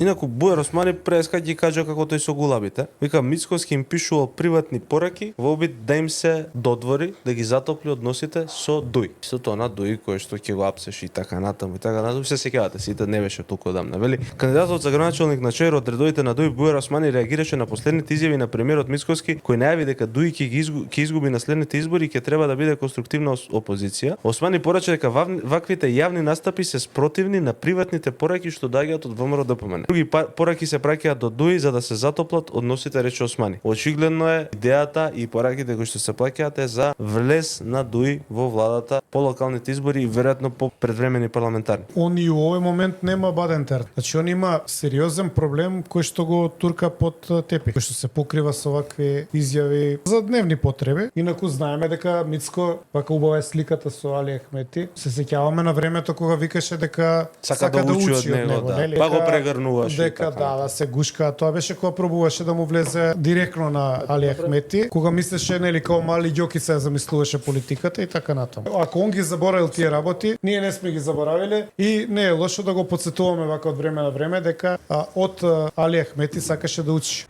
Инаку Бујар Османи преска ги кажа како тој со гулабите. Вика Мицкоски им пишувал приватни пораки во обид да им се додвори, да ги затопли односите со Дуј. Со тоа на Дуј кој што ќе го апсеш и така натаму и така натаму, се сеќавате, сите не беше толку одамна, вели. Кандидатот за градоначалник на ЧР од редовите на Дуј Бујар Османи реагираше на последните изјави на премиерот Мицкоски кој најави дека Дуј ќе изгуби на следните избори и ќе треба да биде конструктивна опозиција. Османи порача дека ваквите јавни настапи се спротивни на приватните пораки што доаѓаат од ВМРО ДПМН. Други пораки се праќаат до Дуј за да се затоплат односите, рече Османи. Очигледно е идејата и пораките кои што се плаќаат е за влез на Дуј во владата по локалните избори и веројатно по предвремени парламентарни. Он и во овој момент нема Бадентер. Значи он има сериозен проблем кој што го турка под тепих, кој што се покрива со вакви изјави за дневни потреби. Инаку знаеме дека Мицко, вака убава е сликата со Али Ахмети. Се сеќаваме на времето кога викаше дека сака да учи од него, да. нели? Па го прегрнуваше. Дека да се гушка. Тоа беше кога пробуваше да му влезе директно на Али Ахмети, кога мислеше нели како мали ѓоки се замислуваше политиката и така натаму. Ако он ги заборавил тие работи, ние не сме ги заборавиле и не е лошо да го потсетуваме вака од време на време дека од Али Ахмети сакаше да учи.